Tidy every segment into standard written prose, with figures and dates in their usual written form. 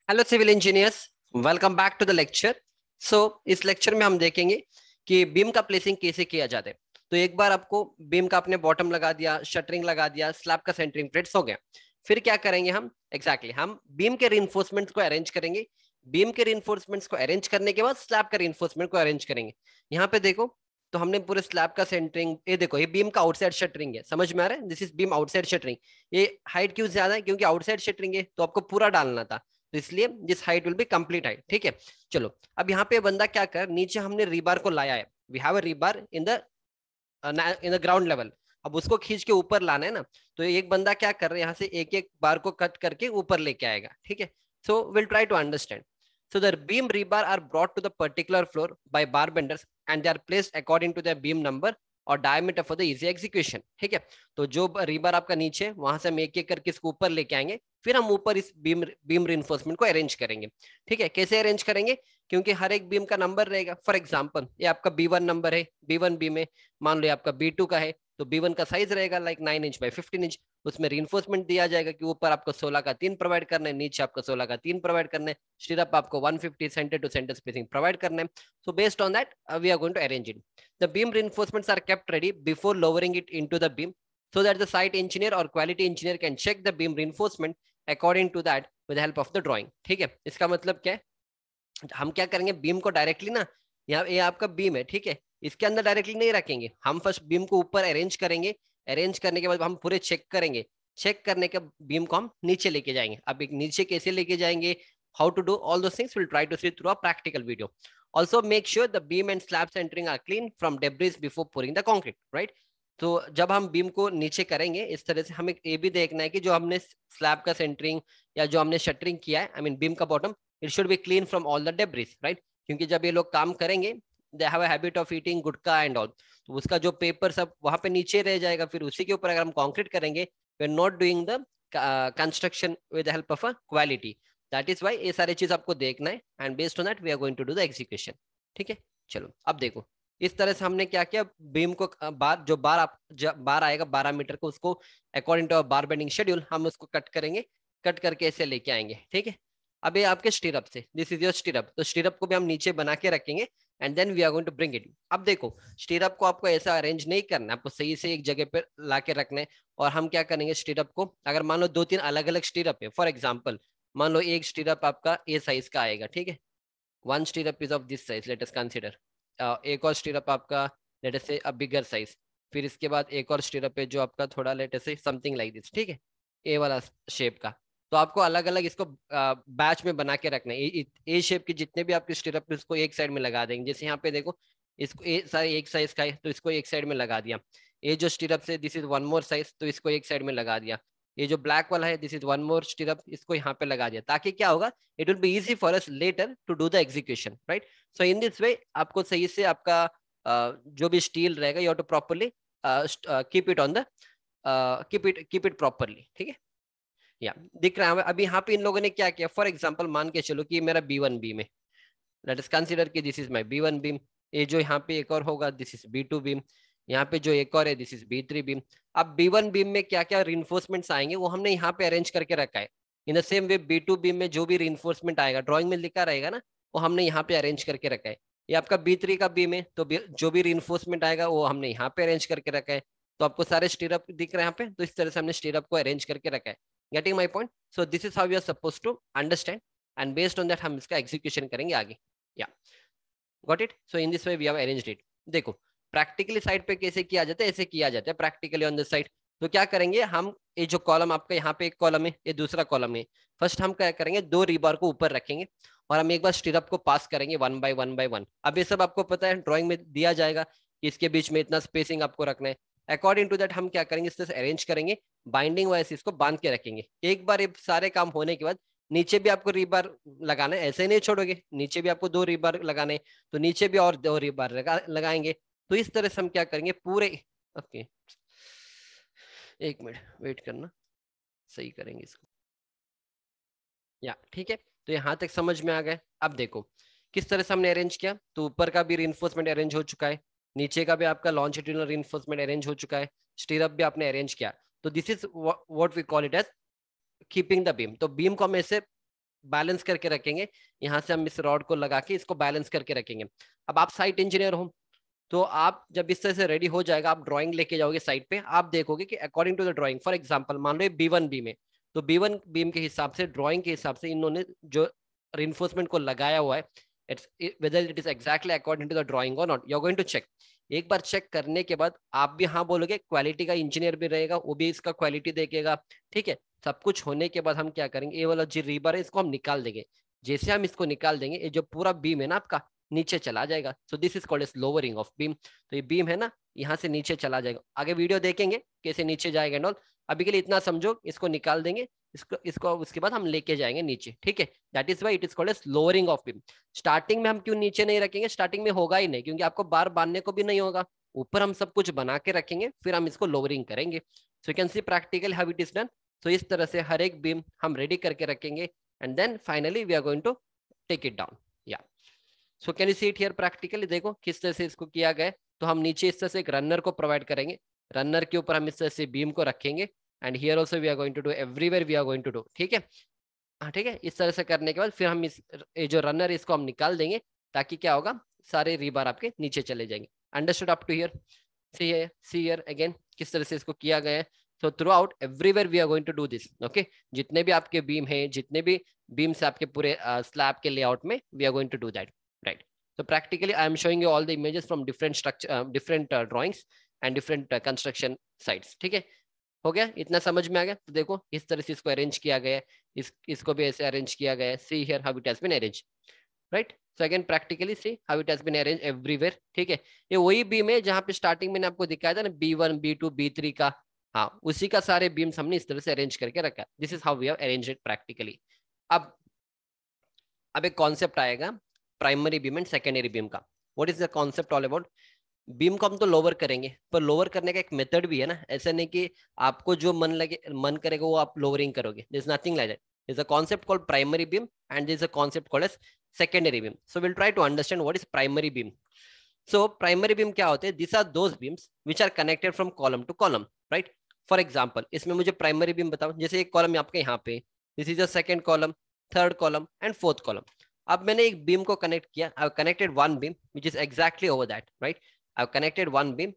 Hello civil engineers, welcome back to the lecture. So इस lecture में हम देखेंगे कि बीम का प्लेसिंग कैसे किया जाता है। तो एक बार आपको बीम का आपने बॉटम लगा दिया, शटरिंग लगा दिया, स्लैब का सेंटरिंग प्लेट्स हो गया। फिर क्या करेंगे हम हम बीम के रिइंफोर्समेंट्स को अरेंज करेंगे। बीम के रिइंफोर्समेंट्स को अरेंज करने के बाद स्लैब का रिइंफोर्समेंट को अरेंज करेंगे। यहाँ पे देखो, तो हमने पूरे स्लैब का सेंटरिंग, ये देखो, ये बीम का आउटसाइड शटरिंग है, समझ में आ रहा है? This is beam outside shuttering. ये हाइट क्यों ज्यादा है? क्योंकि आउटसाइड शटरिंग है तो आपको पूरा डालना था, तो इसलिए this height will be complete height. ठीक है, चलो अब यहाँ पे बंदा क्या कर, नीचे हमने रीबार को लाया है। We have a rebar in the ground level. अब उसको खींच के ऊपर लाना है ना, तो एक बंदा क्या कर रहा है, यहाँ से एक एक बार को कट करके ऊपर लेके आएगा। ठीक है, so will try to understand. So the beam rebar are brought to the particular floor by bar benders and they are placed according to their beam number और diameter for the easy execution. ठीक है, तो जो rebar आपका नीचे, वहां से हम एक एक करके इसको ऊपर लेके आएंगे, फिर हम ऊपर इस बीम रिइंफोर्समेंट को अरेंज करेंगे। ठीक है, कैसे अरेंज करेंगे? क्योंकि हर एक बीम का नंबर रहेगा। फॉर एग्जांपल, ये आपका B1 नंबर है, B1 बीम है। मान लो ये आपका B2 का है, तो B1 का साइज रहेगा लाइक 9 इंच बाई 15 इंच। उसमें रिइंफोर्समेंट दिया जाएगा कि ऊपर आपको 16 का 3 प्रोवाइड करना है, नीचे आपको 16 का 3 प्रोवाइड करना है, स्टिरअप आपको 150 centre to centre spacing provide करना है। So based on that we are going to arrange it. The beam reinforcements are kept ready before lowering it into the beam so that the site engineer or quality engineer can check the beam reinforcement according to that with the help of the drawing। ठीक है, इसका मतलब क्या है? हम क्या करेंगे, beam को डायरेक्टली ना, यहाँ ये आपका बीम है, ठीक है, इसके अंदर डायरेक्टली नहीं रखेंगे। हम फर्स्ट बीम को ऊपर अरेंज करेंगे, अरेंज करने के बाद हम पूरे चेक करेंगे। चेक करने के बीम को हम नीचे लेके जाएंगे। अब एक नीचे कैसे लेके जाएंगे, how to do all those things we'll try to see through a practical video. Also make sure the beam and slab centering are clean from debris before pouring the concrete, right? तो जब हम beam को नीचे करेंगे इस तरह से, हमें ये भी देखना है कि जो हमने स्लैब का सेंटरिंग या जो हमने शटरिंग किया है, आई मीन बीम का bottom, it should be clean from all the debris, right? क्योंकि जब ये लोग काम करेंगे, they have a habit of eating gutkha and all, तो उसका जो पेपर सब वहां पे नीचे रह जाएगा। फिर उसी के ऊपर अगर हम कंक्रीट करेंगे, we are not doing the construction with the help of a quality. That is why ये सारी चीज आपको देखना है, and based on that we are going to do the execution. ठीक है, चलो अब देखो, इस तरह से हमने क्या किया, बीम को बार जो बार आप बार आएगा 12 मीटर को, उसको according to bar bending schedule हम उसको कट करेंगे, कट करके ऐसे लेके आएंगे। ठीक है, अब ये आपके स्टीरअप से, दिस इज योर स्टीरअप, तो स्टीरअप को भी हम नीचे बना के रखेंगे and then we are going to bring it. अब देखो, स्टीरअप को आपको ऐसा अरेंज नहीं करना, आपको सही से एक जगह पे ला के रखना है। और हम क्या करेंगे, स्टीरअप को अगर मान लो 2-3 अलग अलग स्टीरअप है, फॉर एग्जाम्पल मान लो एक स्टीरअप आपका ए साइज का आएगा, ठीक है, one स्टीरअप is of this size, late us consider. एक और स्टीरअप आपका लेट अस से अ बिगर साइज, फिर इसके बाद एक और स्टीरअप है जो आपका थोड़ा लेट अस से समथिंग लाइक दिस, ठीक है, ए वाला शेप का। तो आपको अलग अलग इसको बैच में बना के रखना है। ए शेप के जितने भी आपके स्टीरअप है उसको एक साइड में लगा देंगे। जैसे यहाँ पे देखो, इसको सारे एक साइज का है तो इसको एक साइड में लगा दिया। ये जो स्टीरअप है this is one more size, तो इसको एक साइड में लगा दिया। ये जो ब्लैक वाला है this is one more stirrup, इसको यहाँ पे लगा दिया, ताकि क्या होगा, it will be easy for us later to do the execution, right? So in this way आपको सही से आपका जो भी स्टील रहेगा, you have to properly keep it on the keep it properly. ठीक है, या दिख रहा है अभी यहाँ पे इन लोगों ने क्या किया, फॉर एग्जाम्पल मान के चलो कि मेरा B1 बीम है, लेट अस कंसीडर कि this is my B1 beam. ये जो यहाँ पे एक और होगा दिस इज B2 बीम, यहाँ पे जो एक और है दिस इज B3 बीम। अब B1 बीम में क्या क्या रिइंफोर्समेंट्स आएंगे वो हमने यहाँ पे अरेंज करके रखा है। In the same way B2 beam में जो भी रिइंफोर्समेंट आएगा, ड्रॉइंग में लिखा रहेगा ना, वो हमने यहाँ पे अरेंज करके रखा है। ये आपका B3 का बीम है, तो जो भी रिइंफोर्समेंट आएगा वो हमने यहाँ पे अरेंज करके रखा है। तो आपको सारे स्टीरअप दिख रहे हैं यहाँ पे, तो इस तरह से हमने स्टीरअप को अरेंज करके रखा है। Getting my point? So this is how we are suppose to understand, and based on that हम इसका एग्जीक्यूशन करेंगे आगे। Yeah got it? So in this way we have arranged it. देखो प्रैक्टिकली साइड पे कैसे किया जाता है, ऐसे किया जाता है प्रैक्टिकली ऑन दिस साइड। तो क्या करेंगे हम, ये जो कॉलम आपका यहाँ पे एक कॉलम है, ये दूसरा कॉलम है, फर्स्ट हम क्या करेंगे, 2 रीबार को ऊपर रखेंगे और हम एक बार स्टीरअप को पास करेंगे one by one by one. अब ये सब आपको पता है, ड्रॉइंग में दिया जाएगा कि इसके बीच में इतना स्पेसिंग आपको रखना है। अकॉर्डिंग टू दैट हम क्या करेंगे, इस तरह से अरेंज करेंगे, बाइंडिंग वाइज इसको बांध के रखेंगे। एक बार ये सारे काम होने के बाद नीचे भी आपको रीबार लगाना है, ऐसे नहीं छोड़ोगे, नीचे भी आपको 2 रीबार लगाने, तो नीचे भी और 2 रीबार लगाएंगे। तो इस तरह से हम क्या करेंगे पूरे, ओके एक मिनट वेट करना, सही करेंगे इसको। या ठीक है, तो यहाँ तक समझ में आ गए। अब देखो किस तरह से हमने अरेंज किया, तो ऊपर का भी रिइंफोर्समेंट अरेंज हो चुका है, नीचे का भी आपका लॉन्जिट्यूडिनल रिइंफोर्समेंट अरेंज हो चुका है, स्टीरअप भी आपने अरेंज किया। तो this is what we call it as keeping the beam. तो बीम को हम ऐसे बैलेंस करके रखेंगे, यहाँ से हम इस रॉड को लगा के इसको बैलेंस करके रखेंगे। अब आप साइट इंजीनियर हो, तो आप जब इस तरह से रेडी हो जाएगा, आप ड्राइंग लेके जाओगे साइट पे, आप देखोगे कि according to the drawing, for example मान लो B1 बीम है, तो B1 बीम के हिसाब से, ड्राइंग के हिसाब से इन्होंने जो रिइंफोर्समेंट को लगाया हुआ है, it's whether it is exactly according to the drawing और not, you are going to check. एक बार चेक करने के बाद आप भी हाँ बोलोगे, क्वालिटी का इंजीनियर भी रहेगा, वो भी इसका क्वालिटी देखेगा, ठीक है। सब कुछ होने के बाद हम क्या करेंगे, ये वाला जो रीबर है इसको हम निकाल देंगे। जैसे हम इसको निकाल देंगे, ये जो पूरा बीम है ना आपका, नीचे चला जाएगा। So this is called as lowering of beam. तो ये बीम है ना, यहाँ से नीचे चला जाएगा। आगे वीडियो देखेंगे कैसे नीचे जाएगा एंड ऑल। अभी के लिए इतना समझो, इसको निकाल देंगे, इसको उसके बाद हम लेके जाएंगे नीचे, ठीक है। That is why it is called as lowering of beam. Starting में हम क्यों नीचे नहीं रखेंगे, स्टार्टिंग में होगा ही नहीं, क्योंकि आपको बार बांधने को भी नहीं होगा। ऊपर हम सब कुछ बना के रखेंगे, फिर हम इसको लोअरिंग करेंगे। So you can see practical how it is done. तो इस तरह से हर एक बीम हम रेडी करके रखेंगे, and then finally we are going to take it down. Yeah so can you see it here practically, देखो किस तरह से इसको किया गया है। तो हम नीचे इस तरह से एक रनर को प्रोवाइड करेंगे, रनर के ऊपर हम इस तरह से बीम को रखेंगे, and here also we are going to do, everywhere we are going to do, ठीक है। हाँ ठीक है, इस तरह से करने के बाद फिर हम इस जो रनर इसको हम निकाल देंगे, ताकि क्या होगा, सारे रीबार आपके नीचे चले जाएंगे। Understood up to here? See here again किस तरह से इसको किया गया है। So throughout everywhere we are going to do this, okay? जितने भी आपके बीम है, जितने भी बीम्स आपके पूरे स्लैब के लेआउट में, we are going to do that, right? So practically I am showing you all the images from different structure, different drawings and different construction sites, ठीक है। हो गया, इतना समझ में आ गया? तो देखो इस तरह से इसको अरेंज किया गया है, इसको भी ऐसे अरेंज किया गया है। See here how it has been arranged, right? So again practically see how it has been arranged everywhere, ठीक है। ये वही बीम है जहाँ पे स्टार्टिंग मैंने आपको दिखाया था ना, B1 B2 B3 का, हाँ उसी का सारे बीम्स हमने इस तरह से अरेंज करके रखा। This is how we have arranged it practically. अब एक कॉन्सेप्ट आएगा primary beam and secondary beam का। What is the concept all about? Beam को हम तो लोअर करेंगे, पर लोअर करने का एक मेथड भी है ना। ऐसा नहीं कि आपको जो मन करेगा वो आप लोअरिंग करोगे। There is nothing like that. There's a concept called primary beam and there's a concept called as secondary beam. So we'll try to understand what is primary beam. So primary beam क्या होते हैं? These are those beams which are connected from column to column, right? For example, इसमें मुझे primary beam बताओ। जैसे एक column आपके यहाँ पे, this is the second column, third column and fourth column. अब मैंने एक बीम को कनेक्ट किया, I've connected one beam which is exactly over that, right? I've connected one beam,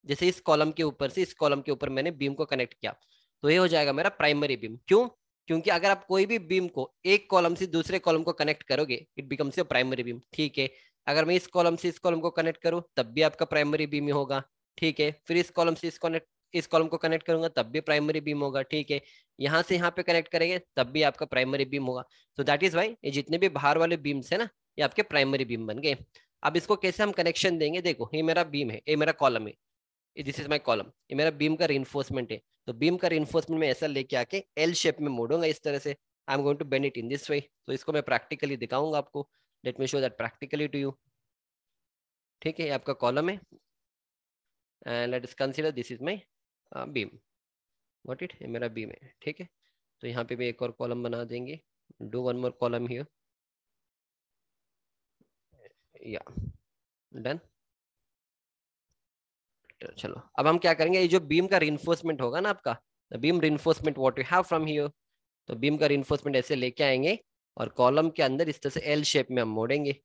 जैसे इस कॉलम के ऊपर से इस कॉलम के ऊपर मैंने बीम को कनेक्ट किया, तो ये हो जाएगा मेरा प्राइमरी बीम। क्यों? क्योंकि अगर आप कोई भी बीम को एक कॉलम से दूसरे कॉलम को कनेक्ट करोगे, it becomes your primary beam, ठीक है। अगर मैं इस कॉलम से इस कॉलम को कनेक्ट करूं, तब भी आपका प्राइमरी बीम ही होगा, ठीक है। फिर इस कॉलम से इस कॉलम को कनेक्ट करूंगा, तब भी प्राइमरी बीम होगा, ठीक है। यहाँ से यहाँ पे कनेक्ट करेंगे, तब भी आपका प्राइमरी बीम होगा। तो दैट इज वाई ये जितने भी बाहर वाले बीम्स है ना, ये आपके प्राइमरी बीम बन गए। अब इसको कैसे हम कनेक्शन देंगे? देखो ये मेरा बीम है, ये मेरा कॉलम है, दिस इज माई कॉलम, ये मेरा बीम का रिइंफोर्समेंट है। तो बीम का रिइंफोर्समेंट में ऐसा लेके आके एल शेप में मोड़ूंगा इस तरह से। I am going to bend it in this way. तो इसको मैं प्रैक्टिकली दिखाऊंगा आपको। Let me show that practically to you, ठीक है। ये आपका कॉलम है and let us consider this is my beam. What it, ये मेरा बीम है, ठीक है। तो यहाँ पे भी एक और कॉलम बना देंगे, do one more column here, या डन। चलो अब हम क्या करेंगे, ये जो बीम का रिइंफोर्समेंट होगा ना आपका, beam reinforcement what you have from here, तो बीम का रिइंफोर्समेंट ऐसे लेके आएंगे और कॉलम के अंदर इस तरह से एल शेप में हम मोड़ेंगे,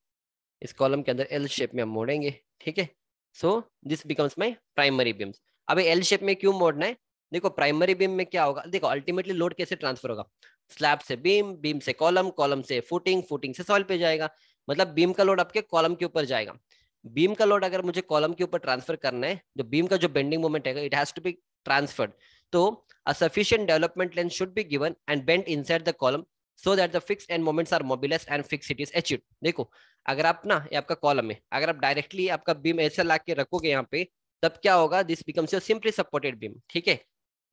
इस कॉलम के अंदर एल शेप में हम मोड़ेंगे, ठीक है। So this becomes my primary beams. अब एल शेप में क्यों मोड़ना है? देखो प्राइमरी बीम में क्या होगा, देखो अल्टीमेटली लोड कैसे ट्रांसफर होगा, स्लैब से बीम, बीम से कॉलम, कॉलम से फुटिंग, फुटिंग से सॉइल पे जाएगा। मतलब बीम का लोड आपके कॉलम के ऊपर जाएगा। बीम का लोड अगर मुझे कॉलम के ऊपर ट्रांसफर करना है, जो बीम का जो बेंडिंग मोमेंट है, it has to be transferred. तो a sufficient development length should be given and bent inside the column so that the fixed end moments are mobilized and fixity is achieved. देखो अगर आप ना, ये आपका column है, अगर आप डायरेक्टली आपका बीम ऐसा ला के रखोगे यहाँ पे, तब क्या होगा, this becomes your simply supported beam, ठीक है।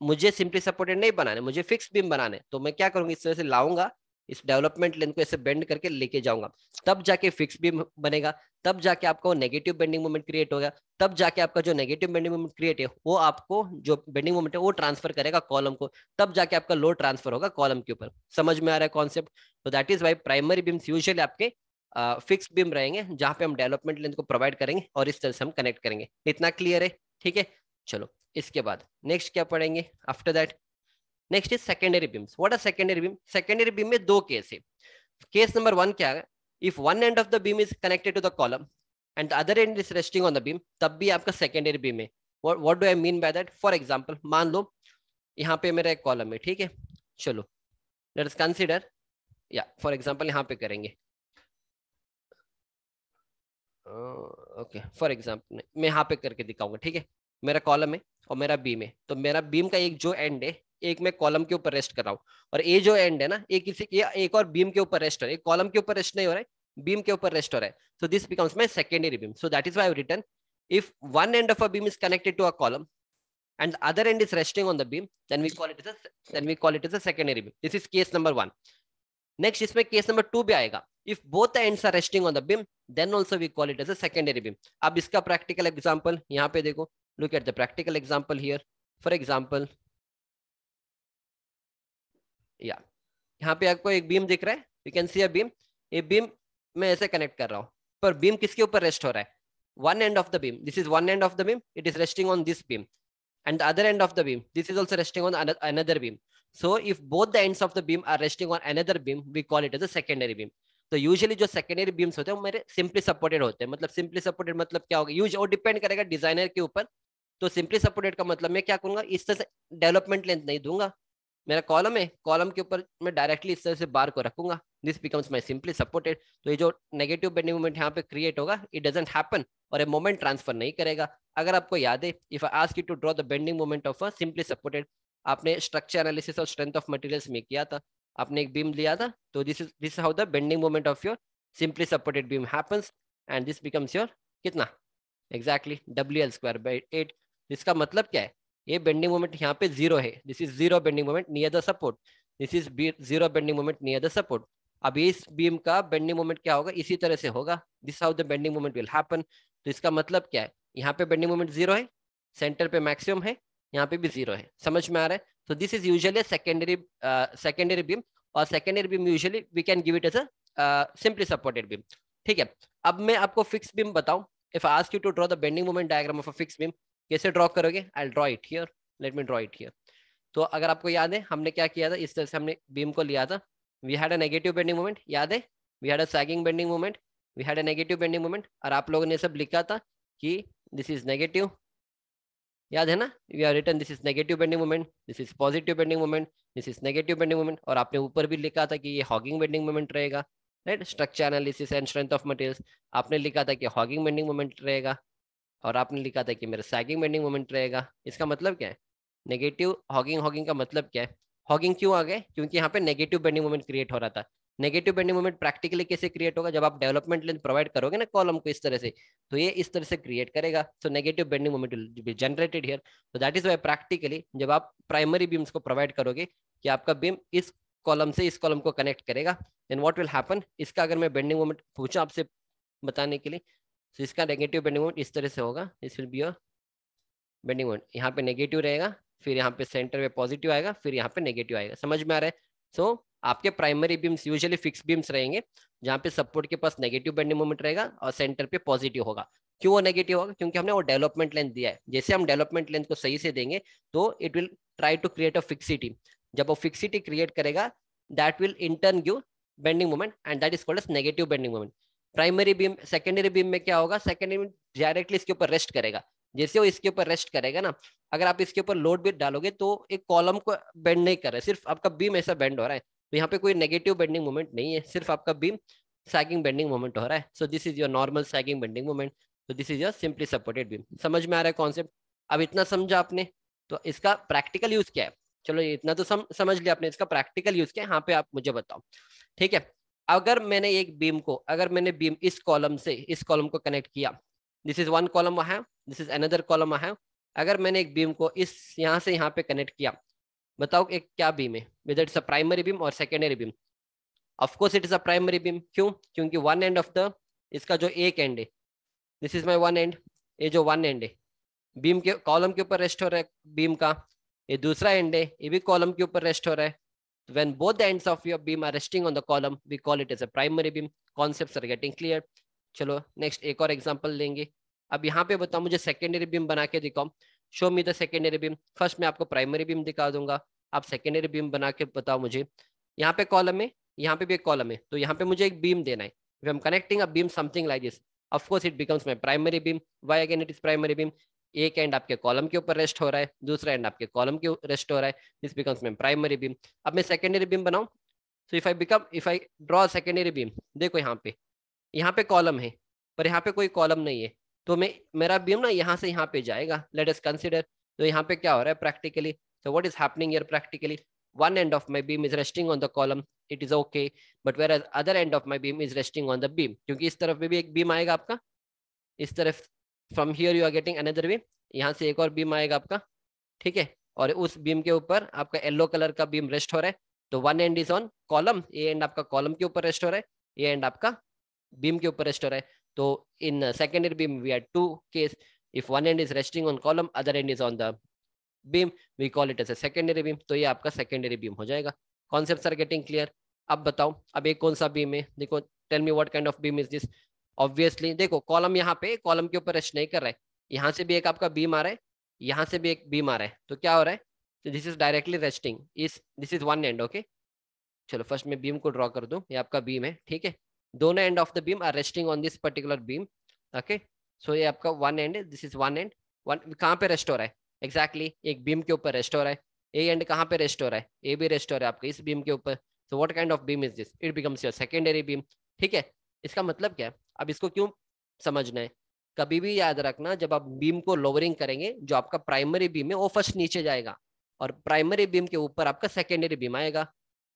मुझे सिंपली सपोर्टेड नहीं बनाना, मुझे फिक्स बीम बनाना है। तो मैं क्या करूंगा, इस तरह से लाऊंगा, इस डेवलपमेंट लेंथ को ऐसे बेंड करके लेके जाऊंगा, तब जाके फिक्स बीम बनेगा, तब जाके आपका नेगेटिव बेंडिंग मोमेंट क्रिएट होगा, तब जाके आपका जो नेगेटिव बेंडिंग मोमेंट क्रिएट है वो आपको जो बेंडिंग मोमेंट है वो ट्रांसफर करेगा कॉलम को, तब जाके आपका लोड ट्रांसफर होगा कॉलम के ऊपर। समझ में आ रहा है कॉन्सेप्ट? तो that is why primary beams usually आपके फिक्स बीम रहेंगे, जहां पे हम डेवलपमेंट लेंथ को प्रोवाइड करेंगे और इस तरह से हम कनेक्ट करेंगे। इतना क्लियर है? ठीक है, चलो इसके बाद नेक्स्ट क्या पढ़ेंगे after that? Next is secondary beams. What are secondary beam? Secondary beam में दो केस है। केस नंबर 1 क्या है, if one end of the beam is connected to the column and the other end is resting on the beam, तब भी आपका secondary beam है। What do I mean by that? For example मान लो यहाँ पे मेरा एक कॉलम है, ठीक है, चलो लेट अस कंसीडर, या फॉर एग्जांपल यहाँ पे करेंगे, ओके फॉर एग्जांपल मैं यहाँ पे करके दिखाऊंगा, ठीक है। मेरा कॉलम है और मेरा बीम है, तो मेरा बीम का एक जो एंड है, एक मैं कॉलम के ऊपर रेस्ट कर रहा हूँ, और ये जो एंड है ना, एक और बीम के ऊपर रेस्ट हो रहा है, कॉलम के ऊपर रेस्ट नहीं हो रहा है, बीम के ऊपर रेस्ट हो रहा है। So this becomes my secondary beam. So that is why I have written if one end of a beam is connected to a column and the other end is resting on the beam, then we call it as a secondary beam. This is case number 1. Next इसमें case number 2 भी आएगा, if both the ends are resting on the beam, then also we call it as a secondary beam. अब इसका practical example यहाँ पे देखो, look at the practical example here. For example, यहाँ पे आपको एक बीम दिख रहा है, you can see a beam. ये बीम मैं ऐसे कनेक्ट कर रहा हूँ, पर बीम किसके ऊपर रेस्ट हो रहा है? One end of the beam. This is one end of the beam. It is resting on this beam. And the other end of the beam, this is also resting on another beam. So if both the ends of the beam are resting on another beam, we call it as a secondary beam. तो usually जो secondary beams होते हैं वो मेरे simply supported होते हैं। मतलब simply supported मतलब क्या होगा, यूज और डिपेंड करेगा डिजाइनर के ऊपर। तो सिंपली सपोर्टेड का मतलब मैं क्या करूंगा, इस तरह से डेवलपमेंट लेंथ नहीं दूंगा, मेरा कॉलम है, कॉलम के ऊपर मैं डायरेक्टली इस तरह से बार को रखूंगा, this becomes my simply supported. तो ये जो नेगेटिव बेंडिंग मोमेंट यहाँ पे क्रिएट होगा, इट डजंट हैपन, और ये मोमेंट ट्रांसफर नहीं करेगा। अगर आपको याद है, if I ask you to draw the bending moment of a simply supported, आपने स्ट्रक्चर एनालिसिस और स्ट्रेंथ ऑफ मटेरियल्स में किया था, आपने एक बीम लिया था, तो this how the bending moment of your simply supported beam happens, and this becomes your कितना, एग्जैक्टली WL²/8। इसका मतलब क्या है, ये बेंडिंग मोमेंट यहाँ पे 0 है, this is 0 bending moment near the support, this is 0 bending moment near the support. अब इस बीम का बेंडिंग मोमेंट क्या होगा, इसी तरह से होगा, this how the bending moment will happen. तो इसका मतलब क्या है, यहाँ पे बेंडिंग मोमेंट 0 है, सेंटर पे मैक्सिमम है, यहाँ पे भी 0 है, समझ में आ रहा है? तो this is usually secondary beam, और secondary beam usually we can give it as a simply supported beam, ठीक है। अब मैं आपको फिक्स बीम बताऊं, if I ask you to draw the bending moment diagram of a fix beam, कैसे draw करोगे? I draw it here, let me draw it here. तो अगर आपको याद है हमने क्या किया था, इस तरह से हमने बीम को लिया था, we had a negative bending moment, याद है, we had a sagging bending moment, we had a negative bending moment, और आप लोगों ने सब लिखा था कि दिस इज नेगेटिव, याद है ना, we are written this is negative bending moment, this is positive bending moment, this is negative bending moment, और आपने ऊपर भी लिखा था कि ये हॉगिंग बेंडिंग मोमेंट रहेगा, right, structure analysis and strength of materials, आपने लिखा था कि हॉगिंग बेंडिंग मोमेंट रहेगा, और आपने लिखा था कि मेरा सैगिंग बेंडिंग मोमेंट रहेगा। इसका मतलब क्या है, नेगेटिव हॉगिंग, हॉगिंग का मतलब क्या है, हॉगिंग क्यों आ गए, क्योंकि यहाँ पे नेगेटिव बेंडिंग मोमेंट क्रिएट हो रहा था। नेगेटिव बेंडिंग मोमेंट प्रैक्टिकली कैसे क्रिएट होगा, जब आप डेवलपमेंट लेंथ प्रोवाइड करोगे ना कॉलम को इस तरह से, तो ये इस तरह से क्रिएट करेगा, so negative bending moment will be generated here. तो दैट इज व्हाई प्रैक्टिकली जब आप प्राइमरी बीम्स को प्रोवाइड करोगे कि आपका बीम इस कॉलम से इस कॉलम को कनेक्ट करेगा, देन व्हाट विल हैपन, इसका अगर मैं बेंडिंग मोमेंट पूछूं आपसे बताने के लिए, तो इसका नेगेटिव बेंडिंग मोमेंट इस तरह से होगा, this will be a bending moment, यहाँ पे नेगेटिव रहेगा, फिर यहाँ पे सेंटर पे पॉजिटिव आएगा, फिर यहाँ पे नेगेटिव आएगा, समझ में आ रहा है? सो आपके primary beams usually fix beams रहेंगे, जहाँ पे सपोर्ट के पास नेगेटिव बेंडिंग मोमेंट रहेगा और सेंटर पे पॉजिटिव होगा। क्यों वो नेगेटिव होगा, क्योंकि हमने वो डेवलपमेंट लेंथ दिया है, जैसे हम डेवलपमेंट लेंथ को सही से देंगे तो it will try to create a fixity, जब वो फिक्सिटी क्रिएट करेगा that will in turn give bending moment, and that is called as negative bending moment. Primary beam, secondary beam में क्या होगा, सेकेंडरी बीम डायरेक्टली इसके ऊपर rest करेगा, जैसे वो इसके ऊपर रेस्ट करेगा ना, अगर आप इसके ऊपर लोड भी डालोगे तो एक कॉलम को बेंड नहीं कर रहा है, सिर्फ आपका बीम ऐसा बेंड हो रहा है, तो यहाँ पे कोई नेगेटिव बेंडिंग मोमेंट नहीं है, सिर्फ आपका बीम सैगिंग बेंडिंग मोमेंट हो रहा है। So this is your normal sagging bending moment, तो this is your simply supported beam. समझ में आ रहा है कॉन्सेप्ट? अब इतना समझा आपने, तो इसका प्रैक्टिकल यूज क्या है? चलो इतना तो समझ लिया आपने, इसका प्रैक्टिकल यूज क्या है, यहाँ पे आप मुझे बताओ, ठीक है। अगर मैंने एक बीम को, अगर मैंने बीम इस कॉलम से इस कॉलम को कनेक्ट किया, this is one column I have, this is another column I have, अगर मैंने एक बीम को इस यहाँ से यहाँ पे कनेक्ट किया, बताओ एक क्या बीम है, whether it's a primary beam और secondary beam? Of course it is a primary beam, क्यों? क्योंकि वन एंड ऑफ द, इसका जो एक एंड है, this is my one and, ये जो वन एंड है बीम के कॉलम के ऊपर रेस्ट हो रहा है बीम का, ये दूसरा एंड है, ये भी कॉलम के ऊपर रेस्ट हो रहा है। When both the ends of your beam are resting on the column, we call it as a primary beam. Concepts are getting clear. चलो नेक्स्ट एक और एग्जांपल लेंगे। अब यहाँ पे बताओ, मुझे सेकेंडरी बीम बना के दिखाओ, show me the secondary beam. First मैं आपको प्राइमरी बीम दिखा दूंगा, आप सेकेंडरी बीम बना के बताओ मुझे। यहाँ पे कॉलम है, यहाँ पे भी एक कॉलम है, तो यहाँ पे मुझे एक बीम देना है. If I am connecting a beam something like this, of course it becomes my primary beam. Why again it is primary beam? एक एंड आपके कॉलम के ऊपर रेस्ट हो रहा है, दूसरा एंड आपके कॉलम के रेस्ट हो रहा है. This becomes my primary beam. अब मैं सेकेंडरी बीम बनाऊं, so if I draw secondary beam, देखो यहाँ पे कॉलम है, पर यहाँ पे कोई कॉलम नहीं है, तो मैं मेरा बीम ना यहाँ से यहाँ पे जाएगा. Late us consider. तो यहाँ पे क्या हो रहा है practically? So what is happening here practically? one end of my beam is resting on the column, it is okay, but whereas other end of my beam is resting on the beam. क्योंकि इस तरफ भी एक beam आएगा आपका, इस तरफ from here you are getting another beam, यहाँ से एक और बीम आएगा आपका, ठीक है. और उस बीम के ऊपर आपका येलो कलर का बीम रेस्ट हो रहा है. तो one end is on column, ये एंड आपका कॉलम के ऊपर रेस्ट हो रहा है, ये एंड आपका बीम के ऊपर रेस्ट हो रहा है. तो in secondary beam we have two case. If one end is resting on column, other end is on the beam, we call it as a secondary beam. तो ये आपका सेकेंडरी बीम हो जाएगा. Concepts are getting clear? अब बताओ, अब एक कौन सा बीम है? देखो, tell me what kind of beam is this. Obviously देखो, कॉलम यहाँ पे, कॉलम के ऊपर रेस्ट नहीं कर रहा है, यहाँ से भी एक आपका बीम आ रहा है, यहाँ से भी एक बीम आ रहा है. तो क्या हो रहा है? तो दिस इज डायरेक्टली रेस्टिंग, इस this is one end. Okay, चलो फर्स्ट मैं बीम को ड्रॉ कर दूं. ये आपका बीम है, ठीक है. दोनों end of the beam are resting on this particular beam. Okay, so ये आपका वन एंड है, this is one end. One कहाँ पे रेस्ट हो रहा है? एग्जैक्टली एक बीम के ऊपर रेस्ट हो रहा है. ए एंड कहाँ पे रेस्ट हो रहा है? ए भी रेस्ट हो रहा है आपका इस बीम के ऊपर. So what kind of beam is this? It becomes your secondary beam. ठीक है, इसका मतलब क्या है? अब इसको क्यों समझना है? कभी भी याद रखना, जब आप बीम को लोअरिंग करेंगे, जो आपका प्राइमरी बीम है वो फर्स्ट नीचे जाएगा, और प्राइमरी बीम के ऊपर आपका सेकेंडरी बीम आएगा.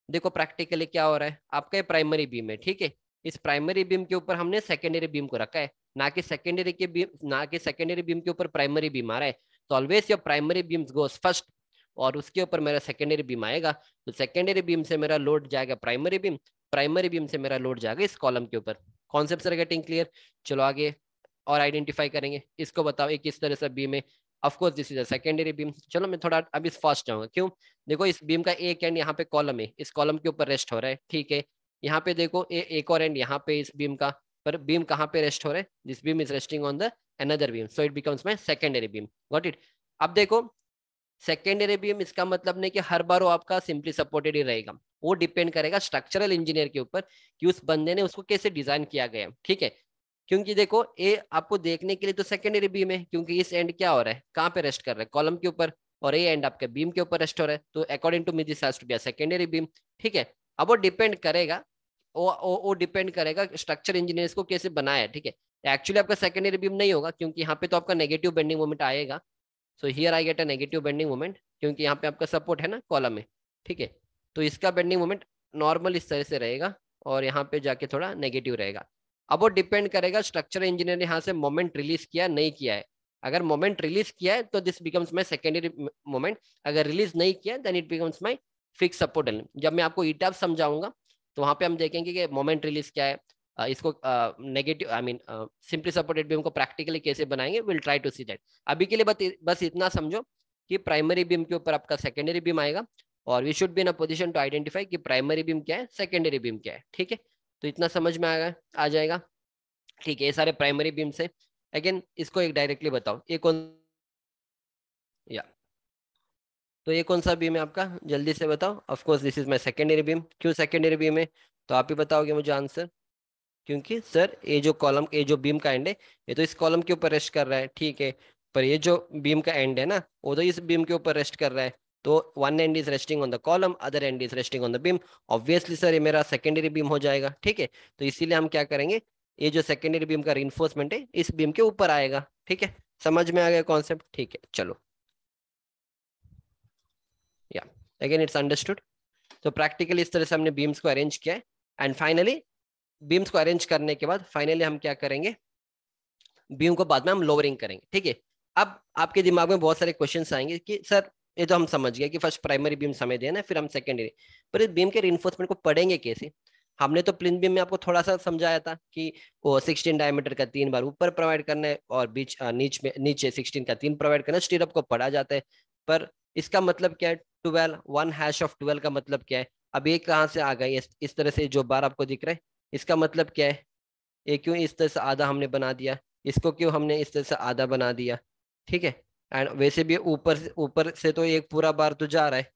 देखो प्रैक्टिकली क्या हो रहा है, आपका ये प्राइमरी बीम है, ठीक है. इस प्राइमरी बीम के ऊपर हमने सेकेंडरी बीम को रखा है, ना कि सेकेंडरी बीम के ऊपर प्राइमरी बीम आ रहा है. तो always your primary beam goes first, और उसके ऊपर मेरा सेकेंडरी बीम आएगा. तो सेकेंडरी बीम से मेरा लोड जाएगा प्राइमरी बीम, प्राइमरी बीम से मेरा लोड जाएगा इस कॉलम के ऊपर. Concept are getting clear? चलो आगे और आइडेंटिफाई करेंगे. इसको बताओ एक किस तरह से बीम है. Of course this is a secondary beam. चलो मैं थोड़ा अभी फास्ट जाऊंगा. क्यों? देखो, इस बीम का एक एंड यहाँ पे कॉलम है, इस कॉलम के ऊपर रेस्ट हो रहा है, ठीक है. यहाँ पे देखो एक और एंड यहाँ पे इस बीम का, पर बीम कहाँ पे रेस्ट हो रहा है? This beam is resting on the another beam, so it becomes my secondary beam. Got it? अब देखो, सेकेंडरी बीम, इसका मतलब नहीं कि हर बार वो आपका सिंपली सपोर्टेड ही रहेगा. वो डिपेंड करेगा स्ट्रक्चरल इंजीनियर के ऊपर कि उस बंदे ने उसको कैसे डिजाइन किया गया, ठीक है. क्योंकि देखो, ये आपको देखने के लिए तो सेकेंडरी बीम है, क्योंकि इस एंड क्या हो रहा है, कहाँ पे रेस्ट कर रहा है? कॉलम के ऊपर. और ये एंड आपके बीम के ऊपर रेस्ट हो रहा है, तो according to me this has to be a secondary beam, ठीक है. अब वो डिपेंड करेगा, वो डिपेंड करेगा स्ट्रक्चर इंजीनियर्स को कैसे बनाया है, ठीक है. एक्चुअली आपका सेकेंडरी बीम नहीं होगा, क्योंकि यहाँ पे तो आपका नेगेटिव बेंडिंग मोमेंट आएगा. So here I get a negative bending moment, क्योंकि यहाँ पे आपका सपोर्ट है ना कॉलम में, ठीक है. तो इसका बेंडिंग मोमेंट नॉर्मल इस तरह से रहेगा, और यहाँ पे जाके थोड़ा नेगेटिव रहेगा. अब वो डिपेंड करेगा स्ट्रक्चर इंजीनियर ने यहाँ से मोमेंट रिलीज किया नहीं किया है. अगर मोमेंट रिलीज किया है तो this becomes my secondary moment. अगर रिलीज नहीं किया then it becomes my fix support element. जब मैं आपको ईटाप समझाऊंगा तो वहां पे हम देखेंगे कि मोमेंट रिलीज क्या है, इसको negative I mean simply supported beam को प्रैक्टिकली कैसे बनाएंगे, will try to see that. अभी के लिए बस इतना समझो कि प्राइमरी बीम के ऊपर आपका सेकेंडरी बीम आएगा, और we should be in a position to identify कि प्राइमरी बीम क्या है, सेकेंडरी बीम क्या है, ठीक है. तो इतना समझ में आ जाएगा, ठीक है. ये सारे प्राइमरी बीम से. अगेन इसको एक डायरेक्टली बताओ, ये कौन, या तो ये कौन सा बीम है आपका? जल्दी से बताओ. Of course this is my secondary beam. क्यों सेकेंडरी बीम है? तो आप ही बताओगे मुझे आंसर. क्योंकि सर ये जो कॉलम, ये जो बीम का एंड है, ये तो इस कॉलम के ऊपर रेस्ट कर रहा है, ठीक है. पर ये जो बीम का एंड है ना, वो तो इस बीम के ऊपर रेस्ट कर रहा है. तो one end is resting on the column, other end is resting on the beam. Obviously sir ये मेरा सेकेंडरी बीम हो जाएगा, ठीक है. तो इसीलिए हम क्या करेंगे, ये जो सेकेंडरी बीम का रिइंफोर्समेंट है इस बीम के ऊपर आएगा, ठीक है. समझ में आ गया कॉन्सेप्ट? ठीक है, चलो. या अगेन इट्स अंडरस्टूड. तो प्रैक्टिकली इस तरह से हमने बीम्स को अरेंज किया है. एंड फाइनली बीम्स को अरेंज करने के बाद फाइनली हम क्या करेंगे, बीम को बाद में हम लोअरिंग करेंगे, ठीक है. अब आपके दिमाग में बहुत सारे क्वेश्चंस आएंगे कि सर ये तो हम समझ गए कि फर्स्ट प्राइमरी बीम हमें देना है, फिर हम सेकेंडरी, पर इस बीम के रिइंफोर्समेंट को पढ़ेंगे कैसे? हमने तो प्लिन बीम में आपको थोड़ा सा समझाया था कि वो 16 डायमीटर का 3 बार ऊपर प्रोवाइड करना है, और नीचे 16 का 3 प्रोवाइड करना है. स्टीरअप को पढ़ा जाता है, पर इसका मतलब क्या है? 12, 1#12 का मतलब क्या है? अब ये कहाँ से आ गई? इस तरह से जो बार आपको दिख रहा है, इसका मतलब क्या है? ये क्यों इस तरह से आधा हमने बना दिया, इसको क्यों हमने इस तरह से आधा बना दिया, ठीक है. एंड वैसे भी ऊपर से तो एक पूरा बार तो जा रहा है,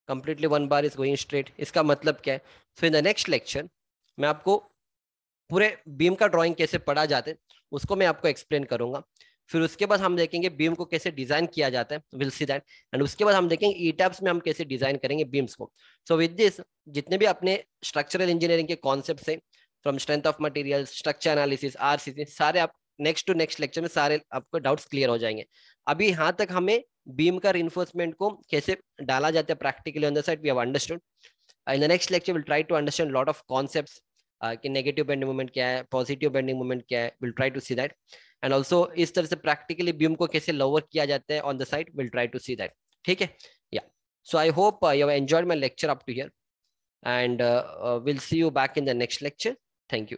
completely one bar is going straight. इसका मतलब क्या है? सो इन द नेक्स्ट लेक्चर मैं आपको पूरे बीम का ड्राइंग कैसे पढ़ा जाता है उसको मैं आपको एक्सप्लेन करूंगा। फिर उसके बाद हम देखेंगे बीम को कैसे डिजाइन किया जाता है, विल सी दैट। एंड उसके बाद हम देखेंगे ई टैब्स में हम कैसे डिजाइन करेंगे बीम्स को। सो विद दिस जितने भी अपने स्ट्रक्चरल इंजीनियरिंग के कॉन्सेप्ट है, from strength of materials, structure analysis, RCC, सारे आप नेक्स्ट टू नेक्स्ट लेक्चर में सारे आपको डाउट्स क्लियर हो जाएंगे। अभी यहाँ तक हमें बीम का रिइंफोर्समेंट को कैसे डाला जाता है practically on the side we have understood. In the next lecture will try to understand lot of concepts कि नेगेटिव बेंडिंग मोमेंट क्या है, पॉजिटिव बेंडिंग मोमेंट क्या है, will try to see that. And also इस तरह से practically beam को कैसे लोअर किया जाता है on the side, will try to see that. ठीक है, yeah so I hope you have enjoyed my lecture up to here and will see you back in the next lecture. Thank you.